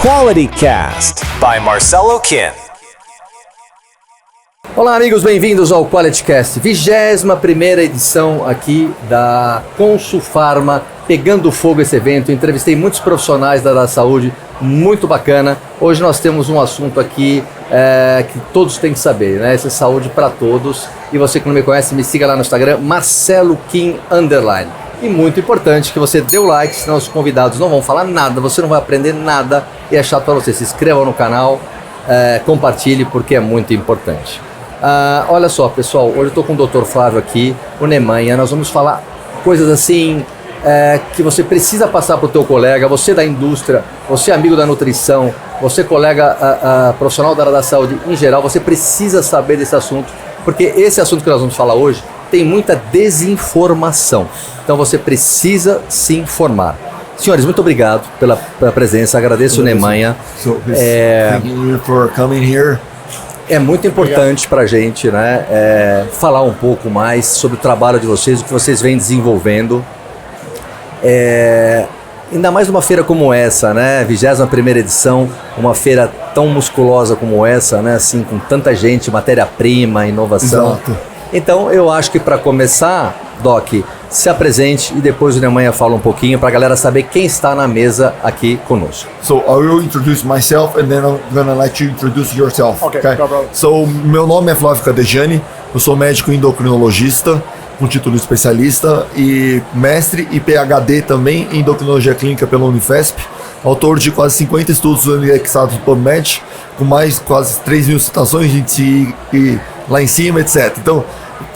Quality Cast by Marcelo Kim. Olá amigos, bem-vindos ao Quality Cast, 21ª edição aqui da Consulfarma, pegando fogo esse evento. Entrevistei muitos profissionais da área da saúde, muito bacana. Hoje nós temos um assunto aqui que todos têm que saber, né? Essa é saúde para todos. E você que não me conhece, me siga lá no Instagram, Marcelo Kim _. E muito importante que você dê o like, senão os convidados não vão falar nada, você não vai aprender nada e é chato para você. Se inscreva no canal, compartilhe porque é muito importante. Olha só pessoal, hoje eu estou com o Dr. Flávio aqui, o Nemanha. Nós vamos falar coisas assim que você precisa passar para o teu colega, você da indústria, você amigo da nutrição, você colega profissional da área da saúde em geral, você precisa saber desse assunto, porque esse assunto que nós vamos falar hoje tem muita desinformação, então você precisa se informar. Senhores, muito obrigado pela presença, agradeço o Nemanha. Thank you for coming here. É muito importante para a gente, né, falar um pouco mais sobre o trabalho de vocês, o que vocês vêm desenvolvendo. Ainda mais numa feira como essa, né, 21ª edição, uma feira tão musculosa como essa, né, assim, com tanta gente, matéria-prima, inovação. Exato. Então eu acho que para começar, Doc, se apresente e depois o Nemanha fala um pouquinho para a galera saber quem está na mesa aqui conosco. So I will introduce myself and then I'm gonna let you introduce yourself. Okay, no problem. So meu nome é Flávio Cadegiani, eu sou médico endocrinologista com título de especialista e mestre e PhD também em endocrinologia clínica pela Unifesp, autor de quase 50 estudos indexados no PubMed, com mais quase 3.000 citações e lá em cima, etc. Então,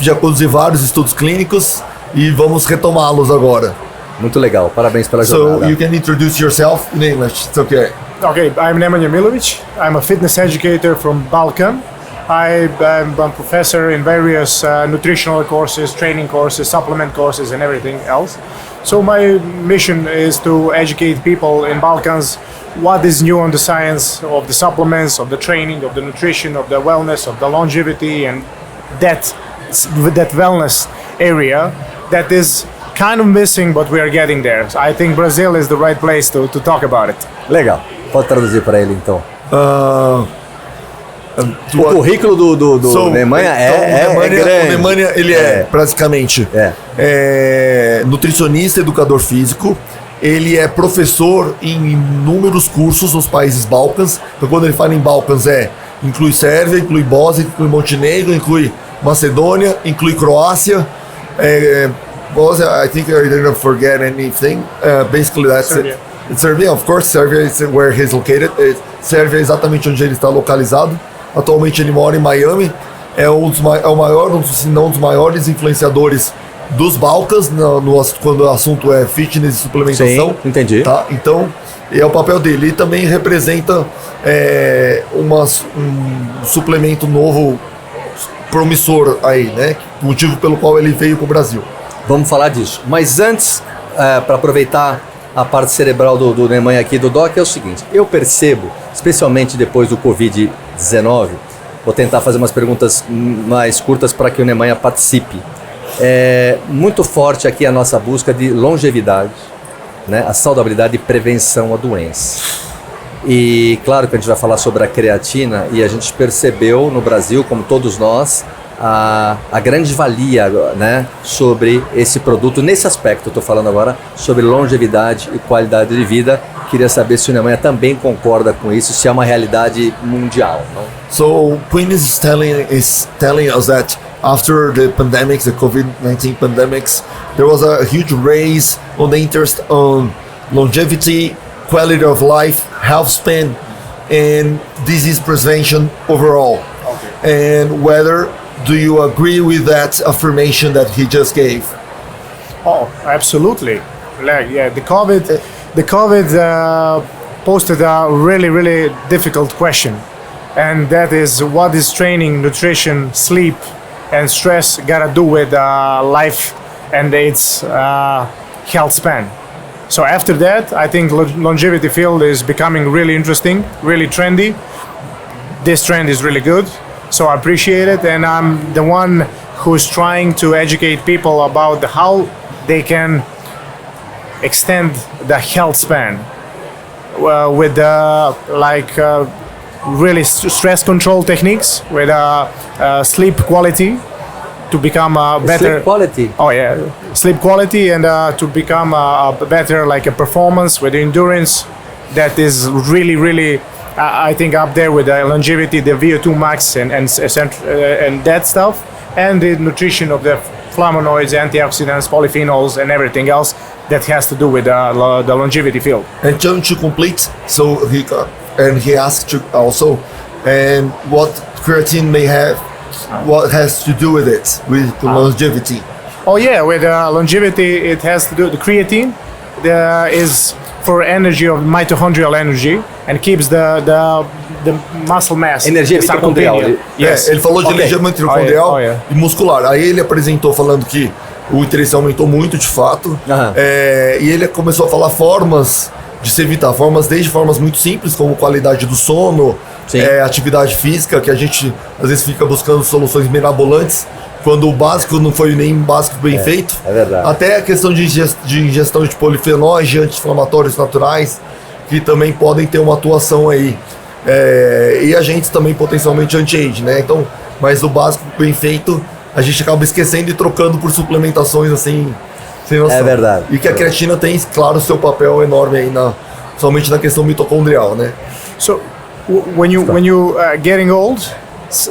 já conduzi vários estudos clínicos e vamos retomá-los agora. Muito legal, parabéns pela jornada. So you can introduce yourself in English, it's okay. Okay, I'm Nemanja Milovic. I'm a fitness educator from Balkan. I'm a professor in various nutritional courses, training courses, supplement courses, and everything else. So my mission is to educate people in Balkans what is new on the science of the supplements, of the training, of the nutrition, of the wellness, of the longevity, and that wellness area that is kind of missing, but we are getting there. So I think Brazil is the right place to talk about it. Legal, pode traduzir para ele então. O currículo do Nemanha é grande. O Nemanha, ele é basicamente nutricionista, educador físico. Ele é professor em inúmeros cursos nos países Balcãs. Então, quando ele fala em Balcãs, inclui Sérvia, inclui Bósnia, inclui Montenegro, inclui Macedônia, inclui Croácia. Bosnia, I think I didn't forget anything. Basically, that's Serbia. it. Serbia, of course, Serbia is where he's located. Sérvia é exatamente onde ele está localizado. Atualmente ele mora em Miami. É o maior, se não um dos maiores influenciadores dos Balcãs quando o assunto é fitness e suplementação. Sim, entendi. Tá? Então, é o papel dele. Ele também representa um suplemento novo promissor aí, né? Motivo pelo qual ele veio para o Brasil. Vamos falar disso. Mas antes, para aproveitar a parte cerebral do Nemanha aqui, do Doc, é o seguinte. Eu percebo, especialmente depois do Covid-19, vou tentar fazer umas perguntas mais curtas para que o Nemanha participe. É muito forte aqui a nossa busca de longevidade, né? A saudabilidade e prevenção à doença. E claro que a gente vai falar sobre a creatina e a gente percebeu no Brasil, como todos nós, a grande valia, né, sobre esse produto. Nesse aspecto, eu estou falando agora sobre longevidade e qualidade de vida. Queria saber se o Nemanha também concorda com isso, se é uma realidade mundial. Não? So Queen is telling us that after the pandemics, the COVID-19 pandemics, there was a huge raise on the interest on longevity, quality of life, health span, and disease prevention overall. Okay. And whether do you agree with that affirmation that he just gave? Oh, absolutely. The COVID posted a really difficult question, and that is what is training, nutrition, sleep, and stress got to do with life and its health span. So after that, I think longevity field is becoming really interesting, really trendy. This trend is really good, so I appreciate it, and I'm the one who's trying to educate people about how they can extend the health span. with really stress control techniques, with sleep quality to become better. Sleep quality. Oh yeah, sleep quality, and to become a better like a performance with endurance that is really I think up there with the longevity, the VO2 max, and that stuff, and the nutrition of the flavonoids, antioxidants, polyphenols, and everything else that has to do with the longevity field. And just to complete, so he asked you also, and what creatine may have, what has to do with it, with the longevity. Oh yeah, with longevity, it has to do. The creatine is for energy of mitochondrial energy and keeps the muscle mass. Energia the mitocondrial. sarcopenia. Yes. Ele falou de Ok. energia mitocondrial Oh, yeah. e muscular. Aí ele apresentou falando que o interesse aumentou muito de fato. Aham. E ele começou a falar formas de se evitar, desde formas muito simples, como qualidade do sono, Sim. Atividade física, que a gente às vezes fica buscando soluções mirabolantes, quando o básico não foi nem básico bem feito. é verdade. Até a questão de ingestão de polifenóis, de anti-inflamatórios naturais, que também podem ter uma atuação aí. E agentes também potencialmente anti-age, né? Então, mas o básico bem feito, a gente acaba esquecendo e trocando por suplementações assim, sem noção. É verdade. E que a creatina tem, claro, seu papel enorme aí somente na questão mitocondrial, né? So when you getting old,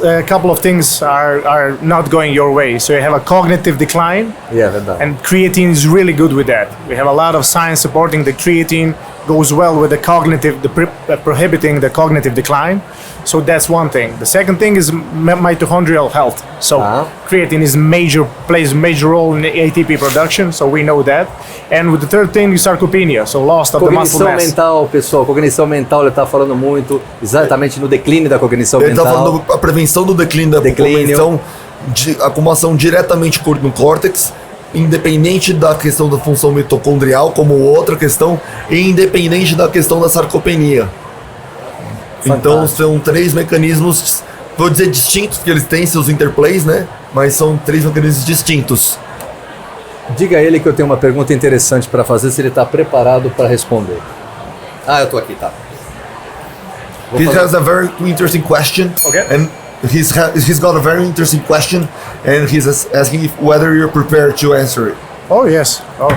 a couple of things are not going your way. So you have a cognitive decline, É verdade. and creatine is really good with that. We have a lot of science supporting the creatine goes well with the cognitive, prohibiting the cognitive decline. So that's one thing. The second thing is mitochondrial health. So creatine plays a major role in the ATP production. So we know that. And with the third thing is sarcopenia. So loss of the muscle Cognição mass. mental, pessoal, cognição mental, ele está falando muito, exatamente no declínio da cognição Ele está mental. falando a prevenção do declínio da cognição, de acumulação diretamente no córtex, independente da questão da função mitocondrial, como outra questão, e independente da questão da sarcopenia. Então são três mecanismos, vou dizer distintos, porque eles têm seus interplays, né? Mas são três mecanismos distintos. Diga a ele que eu tenho uma pergunta interessante para fazer, se ele está preparado para responder. Eu tô aqui, tá. Vou He fazer- has a very interesting question, Okay. and he's got a very interesting question, and he's asking whether you're prepared to answer it. Oh yes. Oh.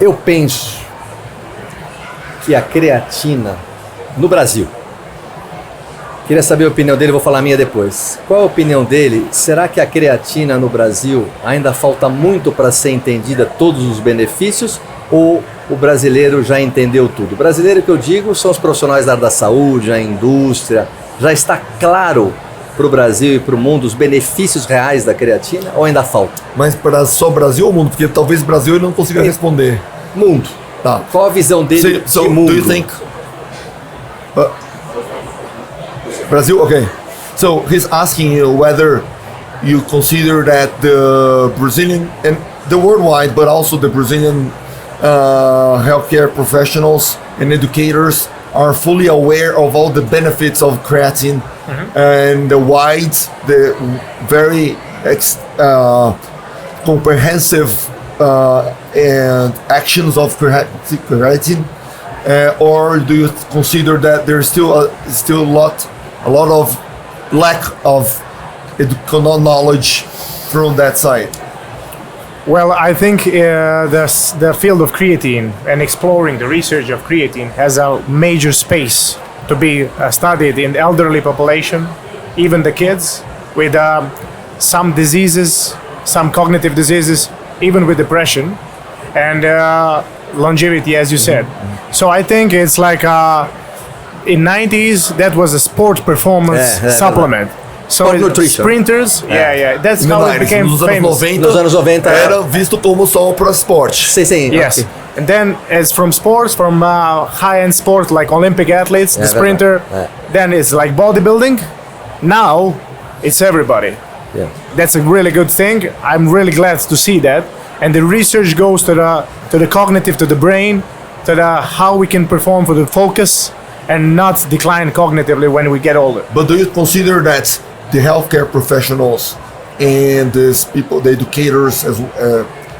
Eu penso que a creatina no Brasil. Queria saber a opinião dele, vou falar a minha depois. Qual a opinião dele? Será que a creatina no Brasil ainda falta muito para ser entendida todos os benefícios ou o brasileiro já entendeu tudo? O brasileiro que eu digo são os profissionais da área da saúde, a indústria. Já está claro para o Brasil e para o mundo os benefícios reais da creatina ou ainda falta? Mas para só Brasil ou mundo? Porque talvez Brasil ele não consiga responder. Mundo. Tá. Qual a visão dele So de mundo? do you think Brazil? Okay. So he's asking you whether you consider that the Brazilian and the worldwide, but also the Brazilian healthcare professionals and educators are fully aware of all the benefits of creatine and the very comprehensive and actions of creatine, or do you consider that there's still a lot of lack of knowledge from that side? Well, I think the field of creatine and exploring the research of creatine has a major space to be studied in the elderly population, even the kids with some diseases, some cognitive diseases, even with depression and longevity, as you said. So I think it's like in 90s that was a sport performance supplement. So Sport nutrition. sprinters, that's how it became Nos anos famous. 90, Nos anos 90 era visto como só para esporte. Sim. Yes, ok. and then as from sports, from high-end sport like Olympic athletes, the Yeah, sprinter, yeah. then it's like bodybuilding. Now it's everybody. Yeah. That's a really good thing. I'm really glad to see that. And the research goes to the cognitive, to the brain, to the how we can perform for the focus and not decline cognitively when we get older. But do you consider that the healthcare professionals and these people, the educators, as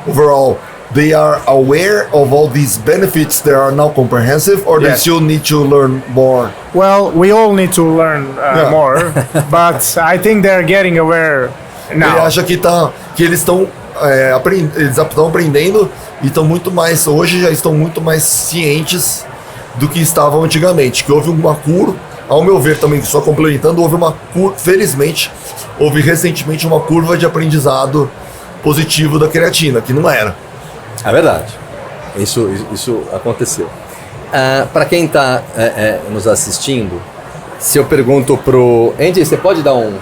overall, they are aware of all these benefits that are now comprehensive, or they Yes. still need to learn more? Well, we all need to learn Yeah. more, but I think they're getting aware Ele now. acha que eles estão aprendendo e estão muito mais, hoje já estão muito mais cientes do que estavam antigamente, que houve uma curva, ao meu ver também, só complementando, houve uma curva, felizmente, houve recentemente uma curva de aprendizado positivo da creatina, que não era. É verdade. Isso aconteceu. Para quem está nos assistindo, se eu pergunto pro Andy, você pode dar um...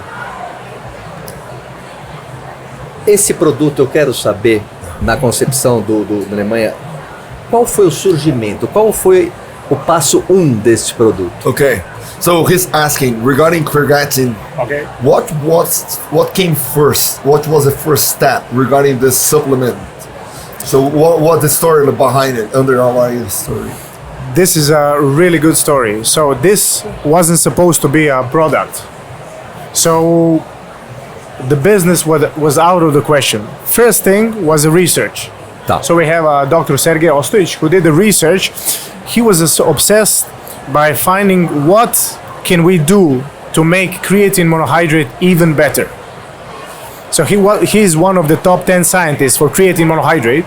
Esse produto eu quero saber, na concepção do Alemanha, qual foi o surgimento, qual foi o passo 1 deste produto? Okay, so he's asking regarding creatine. Okay. What came first? What was the first step regarding this supplement? So what the story behind it, underlying story? This is a really good story. So this wasn't supposed to be a product. So the business was out of the question. First thing was the research. Tá. So we have Dr. Sergei Ostoich who did the research. He was obsessed by finding what can we do to make creatine monohydrate even better. So he's one of the top 10 scientists for creatine monohydrate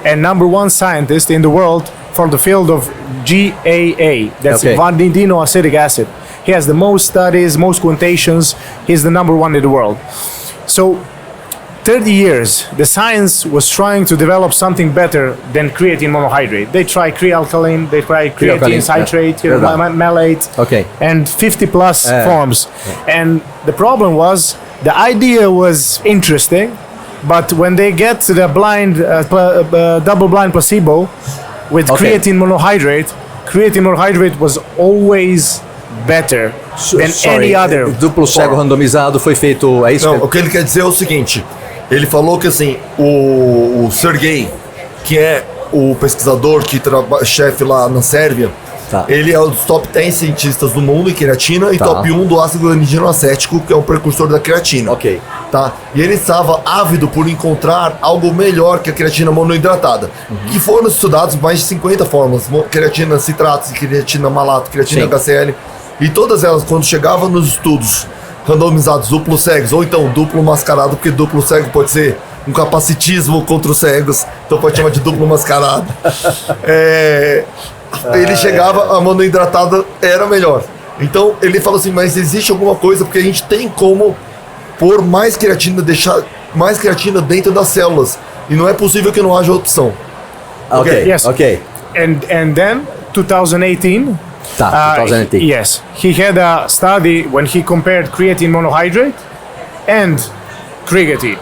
and number 1 scientist in the world for the field of GAA. That's Okay. vanadinoacetic acid. He has the most studies, most quotations. He's the number 1 in the world. So 30 years, the science was trying to develop something better than creatine monohydrate. They try crealkaline, they try creatine Crealkaline, citrate, yeah. malate, Okay. and 50 plus forms. And the problem was, the idea was interesting, but when they get to the blind, double-blind placebo with Okay. creatine monohydrate was always better than any other. Duplo cego form. randomizado foi feito, é isso? Não, o que ele quer dizer é o seguinte, ele falou que assim, o Sergei, que é o pesquisador que chefe lá na Sérvia, Tá. ele é um dos top 10 cientistas do mundo em creatina e Tá. top 1 do ácido glucosinogênico, que é o precursor da creatina. Ok. Tá? E ele estava ávido por encontrar algo melhor que a creatina monoidratada, que foram estudados mais de 50 formas, creatina citrato, creatina malato, creatina Sim. HCl, e todas elas, quando chegavam nos estudos randomizados duplo cegos, ou então duplo mascarado, porque duplo cego pode ser um capacitismo contra os cegos, então pode chamar de duplo mascarado. Ele chegava, a monoidratada era melhor. Então ele falou assim, mas existe alguma coisa, porque a gente tem como pôr mais creatina, deixar mais creatina dentro das células, e não é possível que não haja opção. Ok, Yes. ok. And then 2018. Tá, 2018. Yes, he had a study when he compared creatine monohydrate and creatine.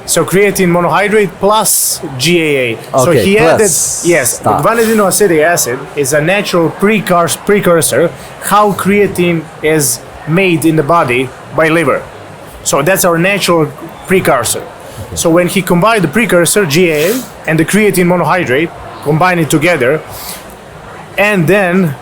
So creatine monohydrate plus GAA. So Okay, he added, plus. yes, Tá. vanadinoacetic acid is a natural precursor how creatine is made in the body by liver. So that's our natural precursor. So when he combined the precursor GAA and the creatine monohydrate, combined it together, and then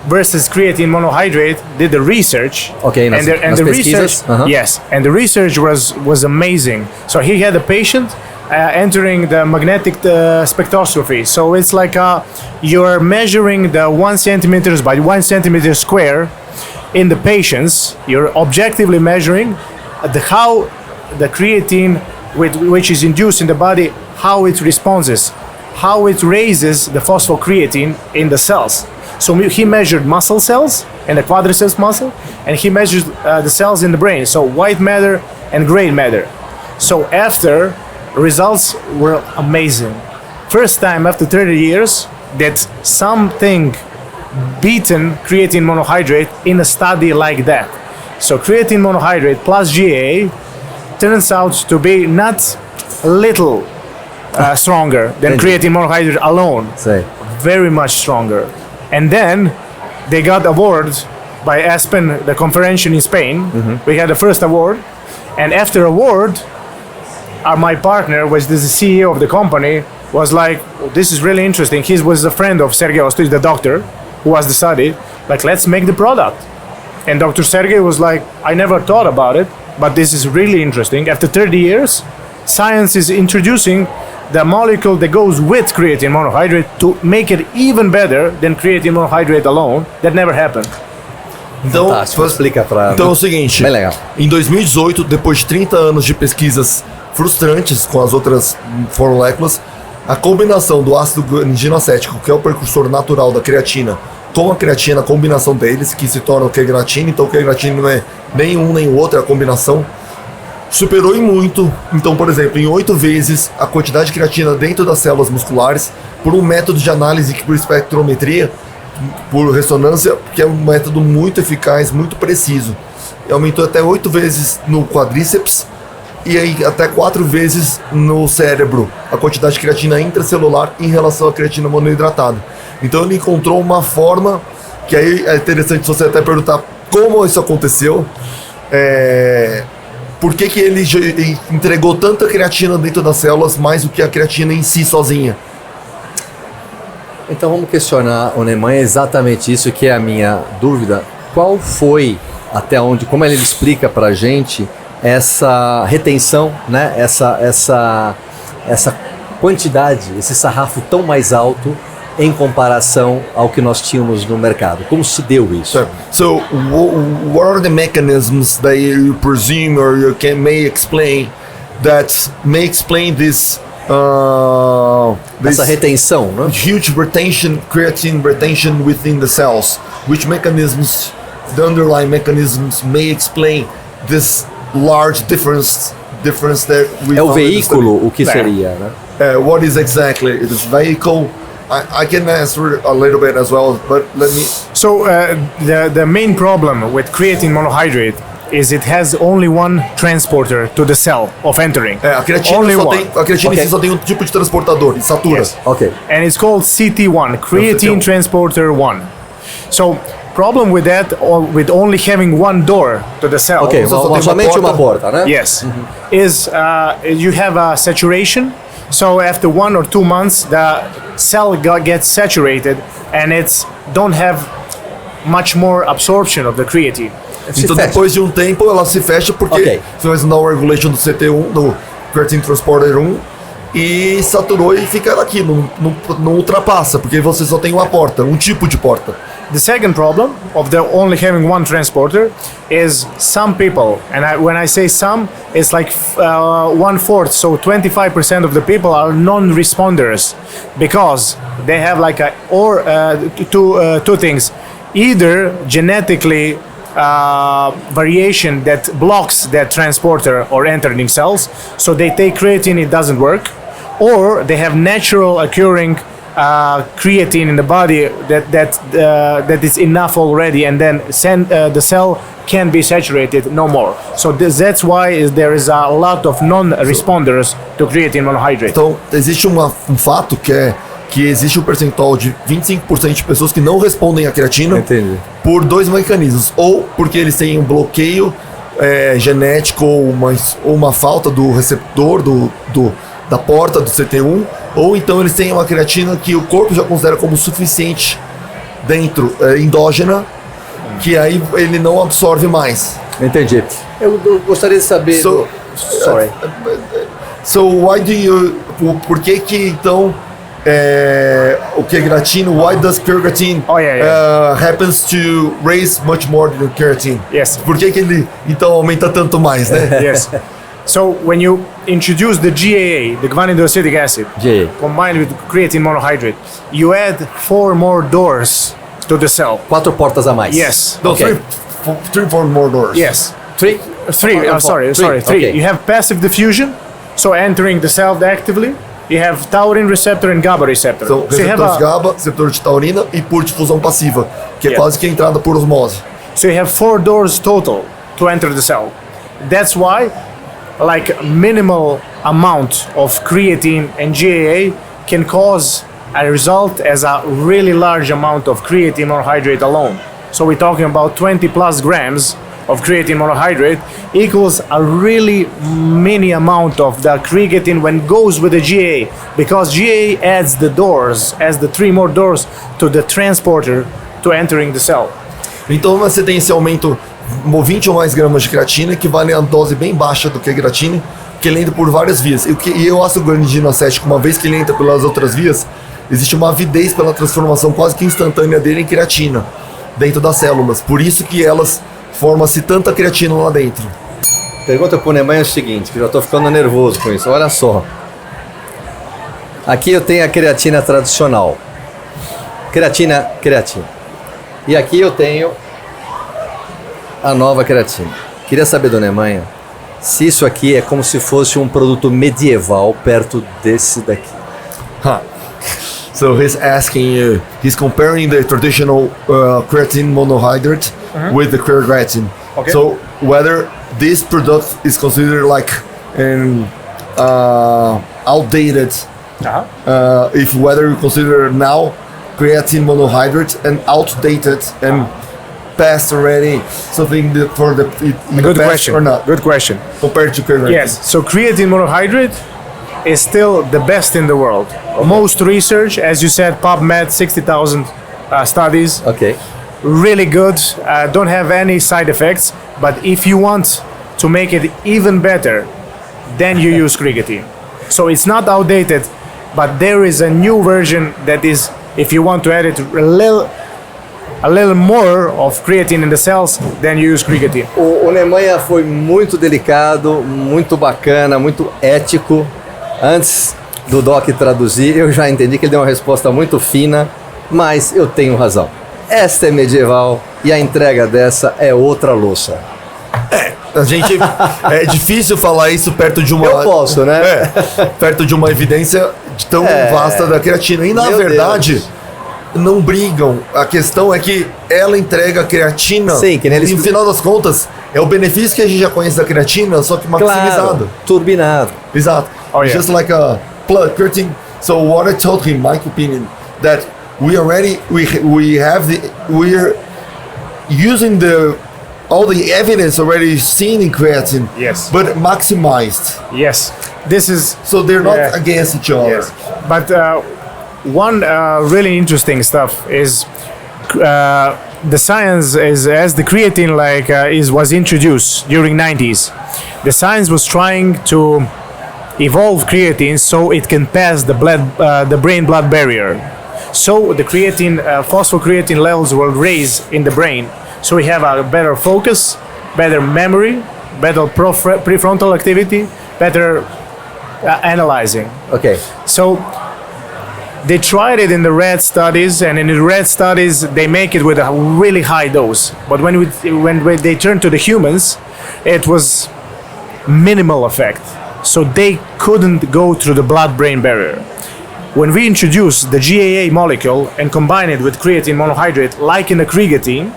versus creatine monohydrate did the research. Okay, nas the pesquisas, research, yes, and the research was amazing. So he had a patient entering the magnetic spectroscopy. So it's like you're measuring the 1 centimeters by 1 centimeter square in the patients. You're objectively measuring how the creatine, which is induced in the body, how it responds, how it raises the phosphocreatine in the cells. So he measured muscle cells and the quadriceps muscle, and he measured the cells in the brain, so white matter and gray matter. So after, results were amazing. First time after 30 years that something beaten creatine monohydrate in a study like that. So creatine monohydrate plus GAA turns out to be not a little stronger than creatine monohydrate alone. Sei. Very much stronger. And then they got award by Aspen, the conference in Spain. We had the first award, and after award, my partner, was the CEO of the company, was like, "This is really interesting." He was a friend of Sergei Ostoich, the doctor, who was the study. Like, let's make the product. And Dr. Sergei was like, "I never thought about it, but this is really interesting." After 30 years, science is introducing the molecule that goes with creatine monohydrate to make it even better than creatine monohydrate alone. That never happened. Então, Fantástico, explica pra... Então é o seguinte, Bem legal. em 2018, depois de 30 anos de pesquisas frustrantes com as outras moléculas, a combinação do ácido guanidinoacético, que é o precursor natural da creatina, com a creatina, a combinação deles, que se torna o Q-gratina, então o Q-gratina não é nem um nem o outro, é a combinação, superou em muito. Então, por exemplo, em 8 vezes a quantidade de creatina dentro das células musculares, por um método de análise que por espectrometria, por ressonância, que é um método muito eficaz, muito preciso. E aumentou até 8 vezes no quadríceps e aí até 4 vezes no cérebro a quantidade de creatina intracelular em relação à creatina monoidratada. Então ele encontrou uma forma que aí é interessante você até perguntar como isso aconteceu, por que ele entregou tanta creatina dentro das células mais do que a creatina em si sozinha. Então vamos questionar o Nemanha exatamente isso que é a minha dúvida. Qual foi, até onde, como ele explica pra gente essa retenção, né? Essa quantidade, esse sarrafo tão mais alto em comparação ao que nós tínhamos no mercado. Como se deu isso? So what are the mechanisms that you presume or you may explain this Essa retenção, né? huge creatine retention within the cells? Which mechanisms, the underlying mechanisms, may explain this large difference that we É o found in the veículo o que seria, né? study? What is exactly this vehicle? I can answer a little bit as well, but let me. So the main problem with creatine monohydrate is it has only one transporter to the cell of entering. A creatina only só one. tem, a creatina em si só tem um tipo de transportador, e satura. Yes. Ok. And it's called CT1, creatine transporter 1. So problem with that, or with only having one door to the cell. Ok, só tem somente uma uma porta, né? Yes, is you have a saturation. So after 1 or 2 months, the cell gets saturated, and it's don't have much more absorption of the creatine. Se Então fecha. depois de um tempo ela se fecha porque Ok. faz no regulation do CT1, do Creatine Transporter 1, e saturou e fica aqui, não ultrapassa, porque você só tem uma porta, um tipo de porta. The second problem of the only having one transporter is some people, and when I say some, it's like 1/4, so 25% of the people are non-responders because they have like two things, either genetically variation that blocks that transporter or entering cells, so they take creatine, it doesn't work, or they have natural occurring creatine in the body that is enough already, and then the cell can be saturated no more. So that's why there is a lot of non-responders to creatine monohydrate. Então existe um fato que existe um percentual de 25% de pessoas que não respondem à creatina. Entendi. Por 2 mecanismos, ou porque eles têm um bloqueio genético ou uma falta do receptor da porta do CT1, ou então eles têm uma creatina que o corpo já considera como suficiente dentro, endógena, que aí ele não absorve mais. Entendi. Eu gostaria de saber... Sorry. So why do you... Por que então o Q-gratin, why does Q-gratin happens to raise much more than creatine? Yes. Por que ele então aumenta tanto mais, né? Yes. So when you introduce the GAA, the guanidinoacetic acid, GAA. combined with creatine monohydrate, you add 4 more doors to the cell. 4 portas a mais. Yes. No, Okay. 4 more doors. Yes. 3? 3. Sorry. 3. Okay. You have passive diffusion, so entering the cell actively. You have taurine receptor and GABA receptor. Então, So you have receptores GABA, receptor de taurina e por difusão passiva, que é quase que a entrada por osmose. So you have 4 doors total to enter the cell. That's why, like minimal amount of creatine and GAA can cause a result as a really large amount of creatine monohydrate alone. So we're talking about 20 plus grams of creatine monohydrate equals a really mini amount of the creatine when it goes with the GAA, because GAA adds the 3 more doors to the transporter to entering the cell. Então você tem esse aumento, 20 ou mais gramas de creatina, que vale a dose bem baixa do Q-gratin, que ele entra por várias vias. E o ácido guaranidina acético, uma vez que ele entra pelas outras vias, existe uma avidez pela transformação quase que instantânea dele em creatina dentro das células. Por isso que elas forma-se tanta creatina lá dentro. Pergunta pro Nemanha o seguinte, que eu já tô ficando nervoso com isso. Olha só. Aqui eu tenho a creatina tradicional. Creatina. E aqui eu tenho a nova creatina. Queria saber do Nemanha se isso aqui é como se fosse um produto medieval perto desse daqui. So he's asking you, he's comparing the traditional creatine monohydrate with the creatine. Okay. So whether this product is considered like an outdated, if whether you consider now creatine monohydrate and outdated and past already something for the Good past question. or not Good question. compared to creatine. Yes. So creatine monohydrate is still the best in the world. Most research, as you said, PubMed, 60,000 studies. Ok. Really good. Don't have any side effects. But if you want to make it even better, then you use creatine. So it's not outdated, but there is a new version that is, if you want to add it a little more of creatine in the cells, then you use creatine. O Nemanha foi muito delicado, muito bacana, muito ético. Antes do Doc traduzir, eu já entendi que ele deu uma resposta muito fina, mas eu tenho razão. Esta é medieval e a entrega dessa é outra louça. A gente é difícil falar isso perto de uma. Eu posso, né? Perto de uma evidência tão vasta da creatina. E na Meu verdade, Deus. não brigam. A questão é que ela entrega a creatina. Sim, que nem eles- E no final das contas, é o benefício que a gente já conhece da creatina, só que maximizado. Claro, turbinado. Exato. Oh, yeah. Just like a blood creatine. So what I told him, my opinion, that we're using all the evidence already seen in creatine, Yes. but maximized. Yes. This is So they're not Yeah. against each other. Yes, but one really interesting stuff is the science is as the creatine was introduced during 90s. The science was trying to evolve creatine so it can pass the brain-blood barrier. So the creatine, phosphocreatine levels will raise in the brain. So we have a better focus, better memory, better prefrontal activity, better analyzing. Ok. So they tried it in the rat studies, and in the rat studies they make it with a really high dose. But when they turned to the humans, it was minimal effect. So they couldn't go through the blood-brain barrier. When we introduced the GAA molecule and combine it with creatine monohydrate, like in the creatine,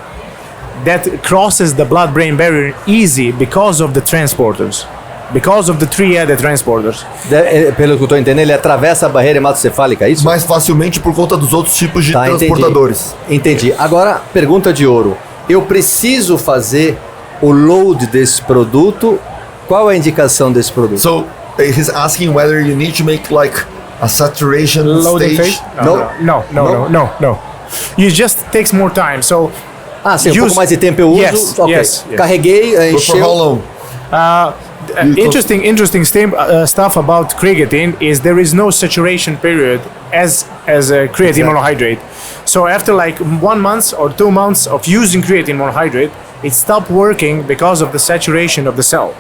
that crosses the blood-brain barrier easy because of the transporters. Because of the three added transporters. Pelo que eu tô entendendo, ele atravessa a barreira hematocefálica, é isso? Mais facilmente por conta dos outros tipos de Tá, transportadores. Entendi. Agora, pergunta de ouro. Eu preciso fazer o load desse produto? Qual é a indicação desse produto? So he's asking whether you need to make like a saturation Loading stage. phase? No. You just takes more time. So Sim, um use- pouco mais de tempo eu uso. Yes, Ok. yes. Carreguei, But for how encheu. long? interesting stuff about creatine is there is no saturation period as a creatine monohydrate. So after like 1 month or 2 months of using creatine monohydrate, it stopped working because of the saturation of the cell.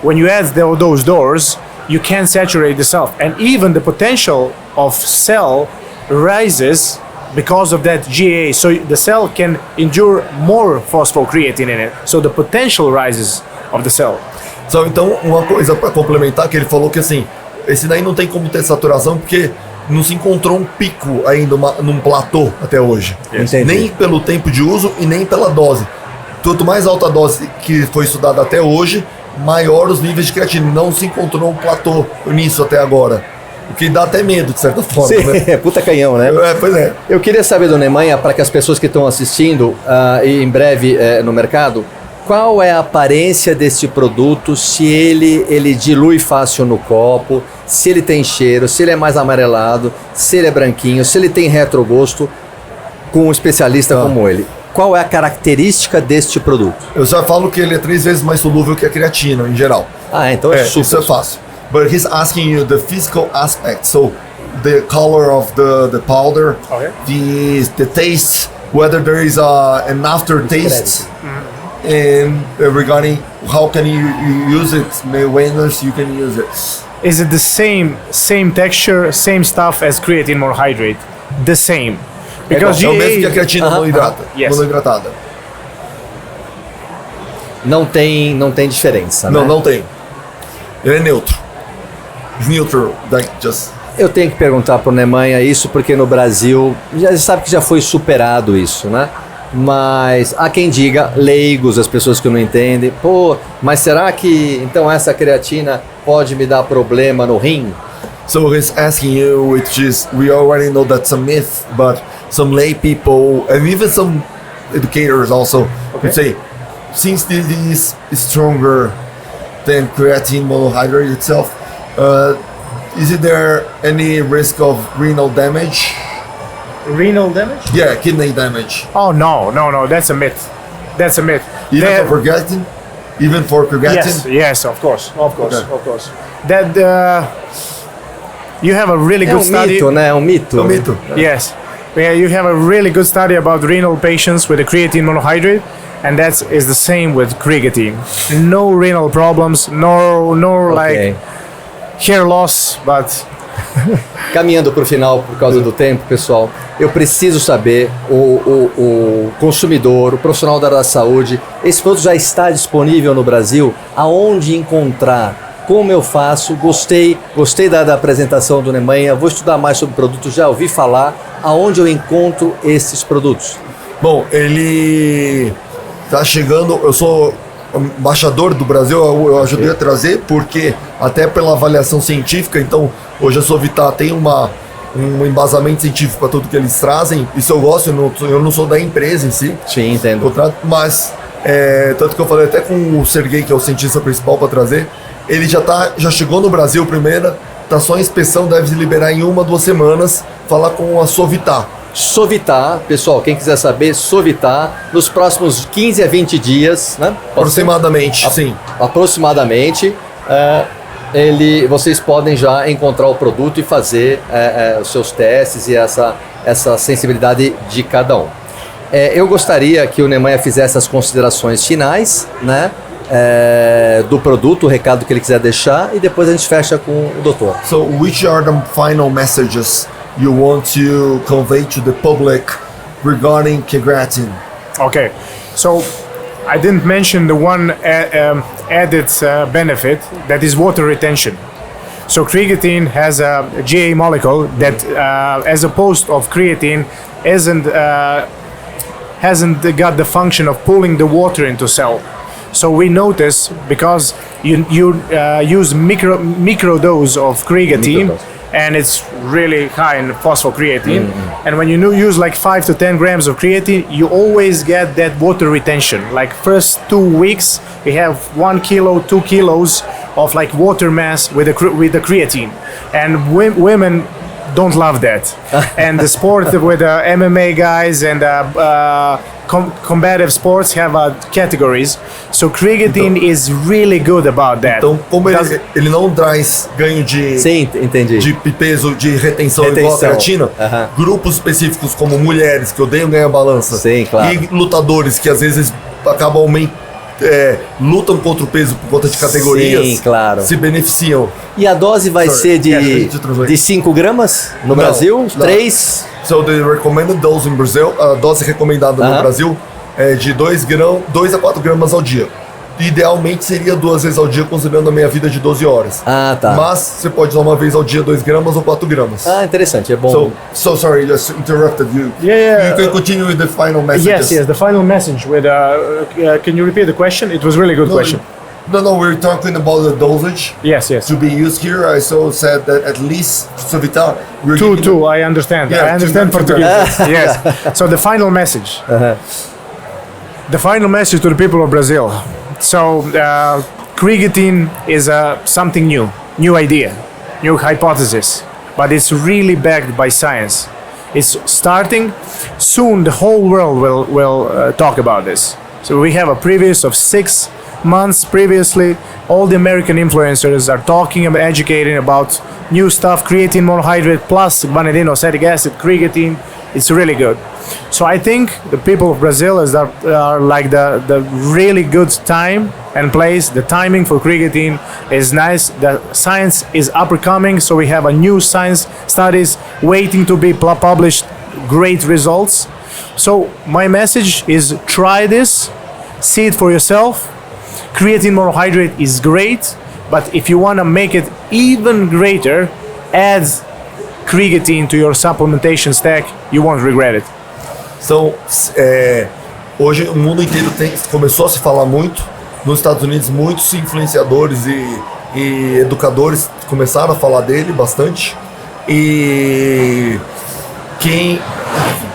When you add those doors, you can saturate the cell, and even the potential of cell rises because of that GAA. So the cell can endure more phosphocreatine in it. So the potential rises of the cell. So, então, uma coisa para complementar, que ele falou que assim, esse daí não tem como ter saturação porque não se encontrou um pico ainda, num platô até hoje. Entendi. Nem pelo tempo de uso e nem pela dose. Quanto mais alta a dose que foi estudada até hoje, maior os níveis de creatina. Não se encontrou um platô nisso até agora. O que dá até medo, de certa forma. Sim, Né? puta canhão, né? Pois é. Eu queria saber do Nemanha, para que as pessoas que estão assistindo e em breve no mercado, qual é a aparência desse produto, se ele dilui fácil no copo, se ele tem cheiro, se ele é mais amarelado, se ele é branquinho, se ele tem retrogosto, com um especialista como ele. Qual é a característica deste produto? Eu já falo que ele é 3 vezes mais solúvel que a creatina, em geral. Ah, então é Isso super. é fácil. But he's asking you the physical aspect. So the color of the powder, Okay. the taste, whether there is an aftertaste, and regarding how can you use it, when you can use it. Is it the same texture, same stuff as creatine monohydrate? The same. Because É o mesmo que a GA, creatina Yes. monohidratada. Não tem diferença, né? Não tem. Ele é neutro. It's neutral, like just. Eu tenho que perguntar pro Nemanha isso, porque no Brasil, já sabe que já foi superado isso, né? Mas há quem diga, leigos, as pessoas que não entendem, pô, mas será que então essa creatina pode me dar problema no rim? So he's asking you, which is, we already know that's a myth, but some lay people and even some educators also would say, since this is stronger than creatine monohydrate itself, is there any risk of renal damage? renal damage? Yeah, kidney damage. Oh no, that's a myth. That's a myth. Even There- for creatine? Even for creatine? Yes, of course. Okay. That you have a really É good um study. mito, né? É um mito. É um mito. Yes, yeah, you have a really good study about renal patients with the creatine monohydrate, and that is the same with creatine. No renal problems, no Ok. like hair loss, but Caminhando para o final por causa do tempo, pessoal, eu preciso saber, o consumidor, o profissional da área da saúde, esse produto já está disponível no Brasil? Aonde encontrar? Como eu faço? Gostei da apresentação do Nemanha, vou estudar mais sobre o produto, já ouvi falar. Aonde eu encontro esses produtos? Bom, ele tá chegando, eu sou embaixador do Brasil, eu ajudei a trazer, porque até pela avaliação científica, então hoje a Sovitá tem um embasamento científico para tudo que eles trazem, isso eu gosto, eu não sou da empresa em si, Sim, entendo. mas tanto que eu falei até com o Sergei, que é o cientista principal para trazer, ele já chegou no Brasil primeira, tá só em inspeção, deve se liberar em 1-2 semanas, falar com a Sovitá. Sovitá, pessoal, quem quiser saber, Sovitá, nos próximos 15 a 20 dias, né? Pode ser? Aproximadamente, sim. Aproximadamente, vocês podem já encontrar o produto e fazer os seus testes e essa sensibilidade de cada um. Eu gostaria que o Nemanha fizesse as considerações finais, né? Do produto, o recado que ele quiser deixar, e depois a gente fecha com o doutor. So, which are the final messages you want to convey to the public regarding creatine? okay. So I didn't mention the one added benefit, that is water retention. So creatine has a GA molecule that, as opposed of creatine, hasn't got the function of pulling the water into cell. So we notice, because you use micro dose of creatine, Microdose. and it's really high in phosphocreatine. And when you use like 5 to 10 grams of creatine, you always get that water retention. Like first 2 weeks, we have 1 kilo, 2 kilos of like water mass with the creatine, and women don't love that. And the sport with MMA guys and combative sports have categories. So creatine is really good about that. Então, como Does- ele não traz ganho de Sim, entendi. de peso, de retenção igual a Retenção. creatina, Aham. grupos específicos como mulheres que odeiam ganhar balança, Sim, claro. e lutadores que às vezes acabam lutam contra o peso por conta de categorias, Sim, claro. se beneficiam. E a dose vai Sorry. ser Yeah, to translate. de 5 gramas no Não, Brasil? não. 3? So the recommended dose in Brazil, a dose recomendada Aham. no Brasil é de 2 a 4 gramas ao dia. Idealmente seria 2 vezes ao dia, considerando a meia vida de 12 horas. Ah, tá. Mas você pode usar uma vez ao dia 2 gramas ou 4 gramas. Ah, interessante, é bom. So sorry, just interrupted you. Yeah. You can continue with the final messages. Yes. The final message with. Can you repeat the question? It was a really good question. No, we're talking about the dosage Yes. to be used here. I so said that at least Sovitá, we're giving- Two. I understand. Yeah, I understand two Portuguese. Yes. So the final message. The final message to the people of Brazil. So creatine is something new idea, new hypothesis, but it's really backed by science. It's starting soon. The whole world will talk about this. So we have a previous of 6 months previously. all the American influencers are talking and educating about new stuff, creatine monohydrate plus guanidino acetic acid, creatine. It's really good. So I think the people of Brazil are like the really good time and place. The timing for creatine is nice. The science is up and coming, so we have a new science studies waiting to be published. Great results. So my message is try this, see it for yourself. Creatine monohydrate is great, but if you want to make it even greater, add creatine to your supplementation stack. You won't regret it. Então, hoje o mundo inteiro começou a se falar muito. Nos Estados Unidos, muitos influenciadores e educadores começaram a falar dele bastante. E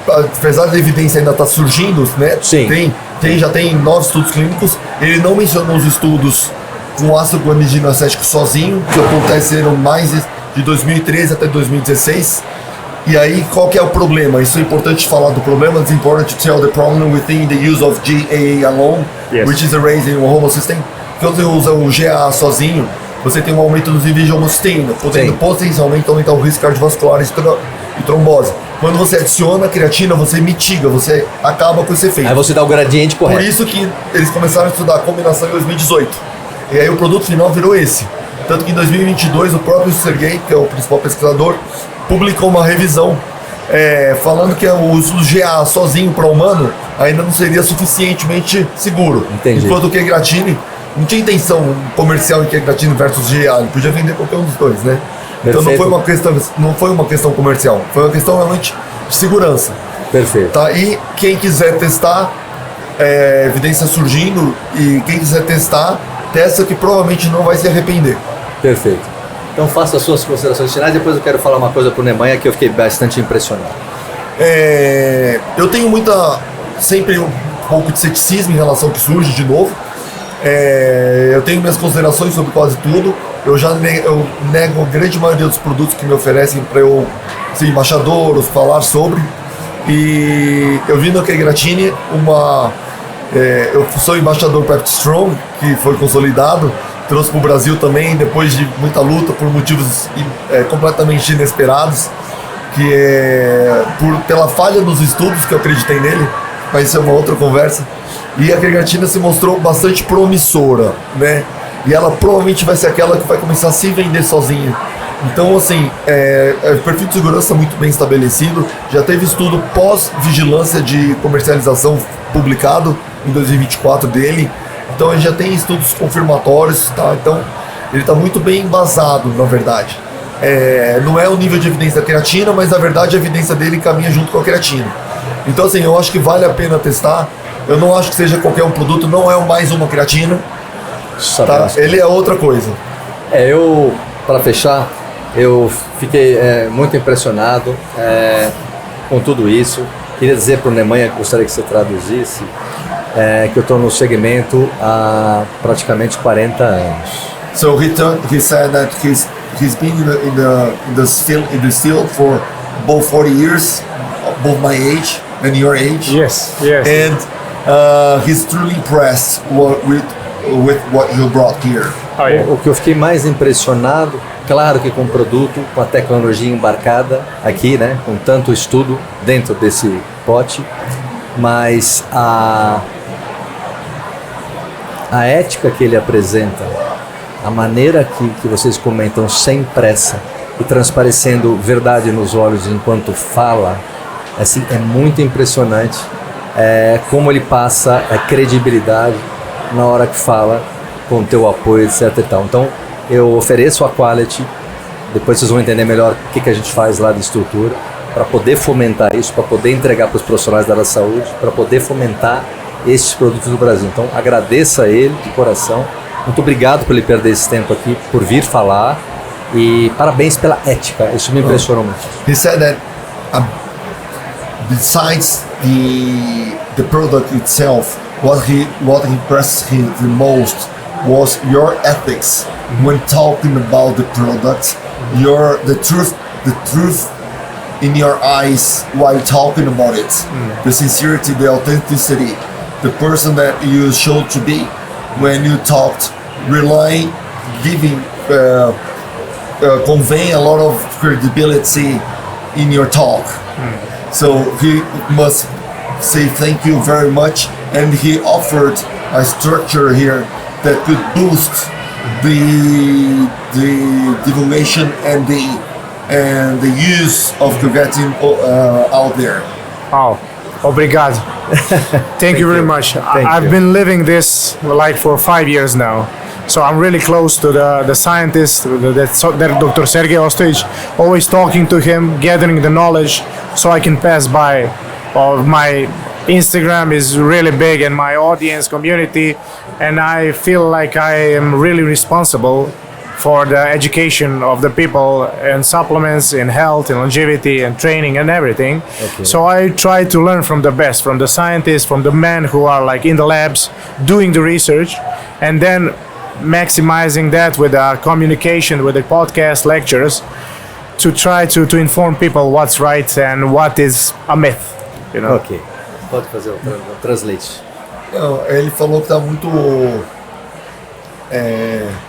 apesar da evidência ainda está surgindo, né? Sim. Já tem 9 estudos clínicos. Ele não mencionou os estudos com ácido guanidino acético sozinho, que aconteceram mais de 2013 até 2016. E aí, qual que é o problema? Isso é importante falar do problema. It's important to tell the problem within the use of GAA alone, Yes. which is a raising homocysteine. Quando você usa o GAA sozinho, você tem um aumento dos níveis de homocisteína, podendo Sim. potencialmente aumentar o risco cardiovascular e trombose. Quando você adiciona a creatina, você mitiga, você acaba com esse efeito. Aí você dá o gradiente Por correto. isso que eles começaram a estudar a combinação em 2018. E aí o produto final virou esse. Tanto que em 2022 o próprio Sergey, que é o principal pesquisador, publicou uma revisão falando que o uso do GA sozinho para humano ainda não seria suficientemente seguro. Entendi. Enquanto o Q-Gratine não tinha intenção comercial em Q-Gratine versus GA, ele podia vender qualquer um dos dois, né? Então Perfeito. não foi uma questão comercial, foi uma questão realmente de segurança. Perfeito. Tá? E quem quiser testar, evidência surgindo, e quem quiser testar, testa que provavelmente não vai se arrepender. Perfeito. Então faça as suas considerações finais, depois eu quero falar uma coisa pro Nemanha que eu fiquei bastante impressionado. Eu tenho sempre um pouco de ceticismo em relação ao que surge de novo. Eu tenho minhas considerações sobre quase tudo. Eu nego a grande maioria dos produtos que me oferecem para eu ser embaixador ou falar sobre. E eu vi no Q-Gratine eu sou embaixador Pepti Strong, que foi consolidado. Trouxe para o Brasil também, depois de muita luta, por motivos completamente inesperados, que pela falha dos estudos que eu acreditei nele, mas isso é uma outra conversa. E a creatina se mostrou bastante promissora, né? E ela provavelmente vai ser aquela que vai começar a se vender sozinha. Então, assim, perfil de segurança muito bem estabelecido. Já teve estudo pós-vigilância de comercialização publicado em 2024 dele. Então ele já tem estudos confirmatórios, tá? Então ele está muito bem embasado, na verdade. Não é o nível de evidência da creatina, mas na verdade a evidência dele caminha junto com a creatina. Então assim, eu acho que vale a pena testar. Eu não acho que seja qualquer um produto, não é mais uma creatina, tá? Ele é outra coisa. Para fechar, eu fiquei muito impressionado com tudo isso. Queria dizer para o Nemanha, que gostaria que você traduzisse, que eu estou no segmento há praticamente 40 anos. So he said that he's been in this field for about 40 years, both my age and your age. Yes. And he's truly impressed with what you brought here. Oh, yeah. O que eu fiquei mais impressionado, claro que com o produto, com a tecnologia embarcada aqui, né, com tanto estudo dentro desse pote, mas a ética que ele apresenta, a maneira que vocês comentam sem pressa e transparecendo verdade nos olhos enquanto fala, assim, é muito impressionante como ele passa a credibilidade na hora que fala, com o teu apoio, etc e tal. Então eu ofereço a Quality, depois vocês vão entender melhor o que a gente faz lá de estrutura, para poder fomentar isso, para poder entregar para os profissionais da área da saúde, para poder fomentar esses produtos do Brasil. Então agradeça a ele de coração, muito obrigado por ele perder esse tempo aqui, por vir falar, e parabéns pela ética, isso me impressionou muito. He said that besides the product itself, what impressed him the most was your ethics when talking about the product, the truth in your eyes while talking about it, the sincerity, the authenticity, the person that you showed to be when you talked relying, giving, conveying a lot of credibility in your talk. So he must say thank you very much, and he offered a structure here that could boost the divulgation and the use of Kvettin out there. Oh, obrigado. Thank you very much. I've been living this like for 5 years now. So I'm really close to the scientist, that Dr. Sergei Ostojic, always talking to him, gathering the knowledge so I can pass by. My Instagram is really big and my audience community, and I feel like I am really responsible for the education of the people in supplements, in health, in longevity, and training and everything. Okay. So I try to learn from the best, from the scientists, from the men who are like in the labs doing the research, and then maximizing that with communication, with the podcast lectures, to try to inform people what's right and what is a myth, you know. Ok. Pode fazer o translate. Não, ele falou que está muito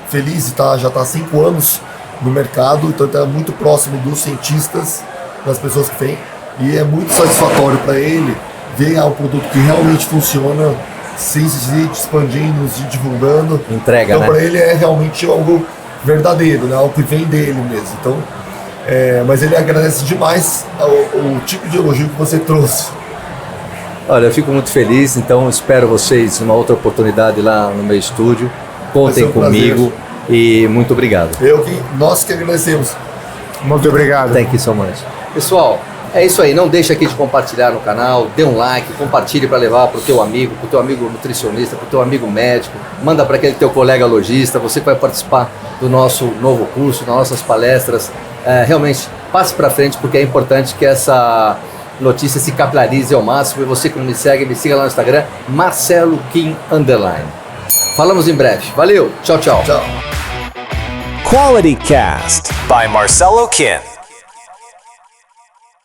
feliz e já está há 5 anos no mercado, então está muito próximo dos cientistas, das pessoas que têm, e é muito satisfatório para ele ver um produto que realmente funciona, se expandindo, se divulgando. Entrega, então, né? para ele é realmente algo verdadeiro, né? Algo que vem dele mesmo. Então, mas ele agradece demais o tipo de elogio que você trouxe. Olha, eu fico muito feliz, então espero vocês numa outra oportunidade lá no meu estúdio. Contem comigo e muito obrigado. Nós que agradecemos. Muito obrigado. Thank you so much. Pessoal, é isso aí. Não deixa aqui de compartilhar no canal, dê um like, compartilhe para levar para o teu amigo nutricionista, para o teu amigo médico. Manda para aquele teu colega lojista, você que vai participar do nosso novo curso, das nossas palestras. Realmente, passe para frente, porque é importante que essa notícia se capilarize ao máximo. E você que não me segue, me siga lá no Instagram, MarceloKim_. Falamos em breve. Valeu, tchau, tchau. Tchau. Quality Cast by Marcelo Kim.